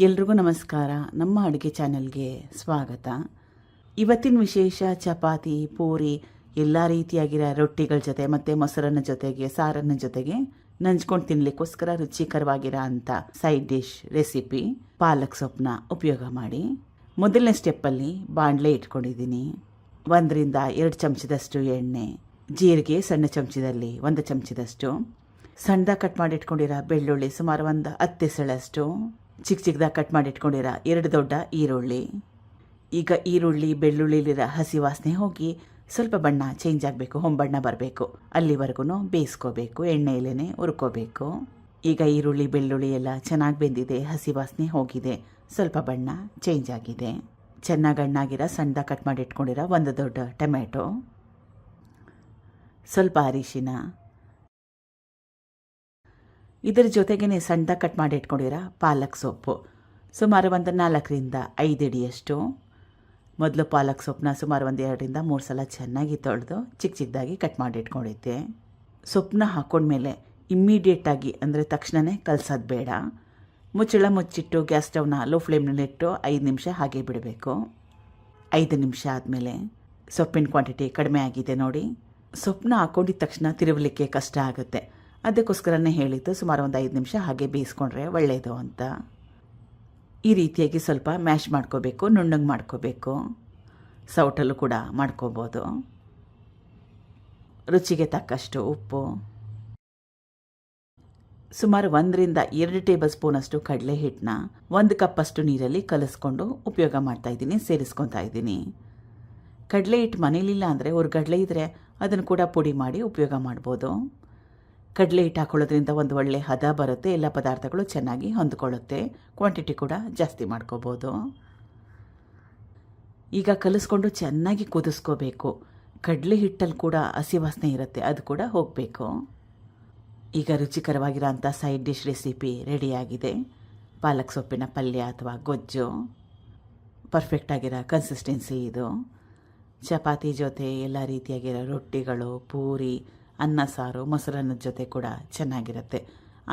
ಎಲ್ರಿಗೂ ನಮಸ್ಕಾರ. ನಮ್ಮ ಅಡುಗೆ ಚಾನೆಲ್ಗೆ ಸ್ವಾಗತ. ಇವತ್ತಿನ ವಿಶೇಷ ಚಪಾತಿ, ಪೂರಿ, ಎಲ್ಲ ರೀತಿಯಾಗಿರೋ ರೊಟ್ಟಿಗಳ ಜೊತೆ ಮತ್ತು ಮೊಸರನ್ನ ಜೊತೆಗೆ, ಸಾರನ್ನ ಜೊತೆಗೆ ನಂಚ್ಕೊಂಡು ತಿನ್ನಲಿಕ್ಕೋಸ್ಕರ ರುಚಿಕರವಾಗಿರೋ ಅಂಥ ಸೈಡ್ ಡಿಶ್ ರೆಸಿಪಿ ಪಾಲಕ್ ಸೊಪ್ಪನ್ನ ಉಪಯೋಗ ಮಾಡಿ. ಮೊದಲನೇ ಸ್ಟೆಪ್ಪಲ್ಲಿ ಬಾಣಲೆ ಇಟ್ಕೊಂಡಿದ್ದೀನಿ. 1-2 ಚಮಚದಷ್ಟು ಎಣ್ಣೆ, ಜೀರಿಗೆ ಸಣ್ಣ ಚಮಚದಲ್ಲಿ 1 ಚಮಚದಷ್ಟು, ಸಣ್ಣದಾಗಿ ಕಟ್ ಮಾಡಿ ಇಟ್ಕೊಂಡಿರೋ ಬೆಳ್ಳುಳ್ಳಿ ಸುಮಾರು 10 ಎಸಳಷ್ಟು, ಚಿಕ್ಕದಾಗಿ ಕಟ್ ಮಾಡಿ ಇಟ್ಕೊಂಡಿರೋ 2 ದೊಡ್ಡ ಈರುಳ್ಳಿ. ಈಗ ಈರುಳ್ಳಿ ಬೆಳ್ಳುಳ್ಳಿಲಿರೋ ಹಸಿ ವಾಸನೆ ಹೋಗಿ ಸ್ವಲ್ಪ ಬಣ್ಣ ಚೇಂಜ್ ಆಗಬೇಕು, ಹೊಂಬಣ್ಣ ಬರಬೇಕು, ಅಲ್ಲಿವರೆಗೂ ಬೇಯಿಸ್ಕೋಬೇಕು, ಎಣ್ಣೆಯಲ್ಲೇ ಹುರ್ಕೋಬೇಕು. ಈಗ ಈರುಳ್ಳಿ ಬೆಳ್ಳುಳ್ಳಿ ಎಲ್ಲ ಚೆನ್ನಾಗಿ ಬೆಂದಿದೆ, ಹಸಿ ವಾಸನೆ ಹೋಗಿದೆ, ಸ್ವಲ್ಪ ಬಣ್ಣ ಚೇಂಜ್ ಆಗಿದೆ. ಚೆನ್ನಾಗಿ ಹಣ್ಣಾಗಿರೋ ಸಣ್ಣದಾಗಿ ಕಟ್ ಮಾಡಿ ಇಟ್ಕೊಂಡಿರೋ 1 ದೊಡ್ಡ ಟೊಮೆಟೊ, ಸ್ವಲ್ಪ ಅರಿಶಿನ, ಇದರ ಜೊತೆಗೇ ಸಣ್ಣದಾಗಿ ಕಟ್ ಮಾಡಿ ಇಟ್ಕೊಂಡಿರೋ ಪಾಲಕ್ ಸೊಪ್ಪು ಸುಮಾರು 4-5 ಹಿಡಿಯಷ್ಟು. ಮೊದಲು ಪಾಲಕ್ ಸೊಪ್ಪನ್ನ ಸುಮಾರು 2-3 ಸಲ ಚೆನ್ನಾಗಿ ತೊಳೆದು ಚಿಕ್ಕದಾಗಿ ಕಟ್ ಮಾಡಿ ಇಟ್ಕೊಂಡಿದ್ದೆ. ಸೊಪ್ಪನ್ನ ಹಾಕೊಂಡ್ಮೇಲೆ ಇಮ್ಮಿಡಿಯೇಟಾಗಿ ಅಂದರೆ ತಕ್ಷಣವೇ ಕಲಸೋದು ಬೇಡ. ಮುಚ್ಚಳ ಮುಚ್ಚಿಟ್ಟು ಗ್ಯಾಸ್ ಸ್ಟವ್ನ ಲೋ ಫ್ಲೇಮ್ನಲ್ಲಿಟ್ಟು 5 ನಿಮಿಷ ಹಾಗೆ ಬಿಡಬೇಕು. 5 ನಿಮಿಷ ಆದಮೇಲೆ ಸೊಪ್ಪಿನ ಕ್ವಾಂಟಿಟಿ ಕಡಿಮೆ ಆಗಿದೆ ನೋಡಿ. ಸೊಪ್ಪನ್ನ ಹಾಕೊಂಡಿದ ತಕ್ಷಣ ತಿರುವಲಿಕ್ಕೆ ಕಷ್ಟ ಆಗುತ್ತೆ, ಅದಕ್ಕೋಸ್ಕರನೇ ಹೇಳಿದ್ದು ಸುಮಾರು 5 ನಿಮಿಷ ಹಾಗೆ ಬೇಯಿಸ್ಕೊಂಡ್ರೆ ಒಳ್ಳೆಯದು ಅಂತ. ಈ ರೀತಿಯಾಗಿ ಸ್ವಲ್ಪ ಮ್ಯಾಶ್ ಮಾಡ್ಕೋಬೇಕು, ನುಣ್ಣಗೆ ಮಾಡ್ಕೋಬೇಕು. ಸೌಟಲ್ಲೂ ಕೂಡ ಮಾಡ್ಕೋಬೋದು. ರುಚಿಗೆ ತಕ್ಕಷ್ಟು ಉಪ್ಪು, ಸುಮಾರು 1-2 ಟೇಬಲ್ ಸ್ಪೂನಷ್ಟು ಕಡಲೆ ಹಿಟ್ಟನ್ನ 1 ಕಪ್ಪಷ್ಟು ನೀರಲ್ಲಿ ಕಲಿಸ್ಕೊಂಡು ಉಪಯೋಗ ಮಾಡ್ತಾಯಿದ್ದೀನಿ, ಸೇರಿಸ್ಕೊತಾ ಇದ್ದೀನಿ. ಕಡಲೆ ಹಿಟ್ಟು ಮನೇಲಿಲ್ಲ ಅಂದರೆ ಹುರ್ಗಡಲೆ ಇದ್ದರೆ ಅದನ್ನು ಕೂಡ ಪುಡಿ ಮಾಡಿ ಉಪಯೋಗ ಮಾಡ್ಬೋದು. ಕಡಲೆ ಹಿಟ್ಟು ಹಾಕೊಳ್ಳೋದ್ರಿಂದ ಒಂದು ಒಳ್ಳೆ ಹದ ಬರುತ್ತೆ, ಎಲ್ಲ ಪದಾರ್ಥಗಳು ಚೆನ್ನಾಗಿ ಹೊಂದ್ಕೊಳ್ಳುತ್ತೆ, ಕ್ವಾಂಟಿಟಿ ಕೂಡ ಜಾಸ್ತಿ ಮಾಡ್ಕೋಬೋದು. ಈಗ ಕಲಿಸ್ಕೊಂಡು ಚೆನ್ನಾಗಿ ಕುದಿಸ್ಕೋಬೇಕು. ಕಡಲೆ ಹಿಟ್ಟಲ್ಲಿ ಕೂಡ ಹಸಿ ವಾಸನೆ ಇರುತ್ತೆ, ಅದು ಕೂಡ ಹೋಗಬೇಕು. ಈಗ ರುಚಿಕರವಾಗಿರೋ ಅಂಥ ಸೈಡ್ ಡಿಶ್ ರೆಸಿಪಿ ರೆಡಿಯಾಗಿದೆ. ಪಾಲಕ್ ಸೊಪ್ಪಿನ ಪಲ್ಯ ಅಥವಾ ಗೊಜ್ಜು ಪರ್ಫೆಕ್ಟಾಗಿರೋ ಕನ್ಸಿಸ್ಟೆನ್ಸಿ ಇದು. ಚಪಾತಿ ಜೊತೆ ಎಲ್ಲ ರೀತಿಯಾಗಿರೋ ರೊಟ್ಟಿಗಳು, ಪೂರಿ, ಅನ್ನ ಸಾರು, ಮೊಸರನ್ನದ ಜೊತೆ ಕೂಡ ಚೆನ್ನಾಗಿರುತ್ತೆ.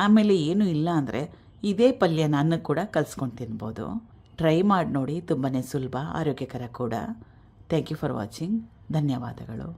ಆಮೇಲೆ ಏನೂ ಇಲ್ಲ ಅಂದರೆ ಇದೇ ಪಲ್ಯನ ಅನ್ನಕ್ಕೆ ಕೂಡ ಕಲಿಸ್ಕೊಂಡು ತಿನ್ಬೋದು. ಟ್ರೈ ಮಾಡಿ ನೋಡಿ, ತುಂಬಾ ಸುಲಭ, ಆರೋಗ್ಯಕರ ಕೂಡ. Thank you for watching. ಧನ್ಯವಾದಗಳು.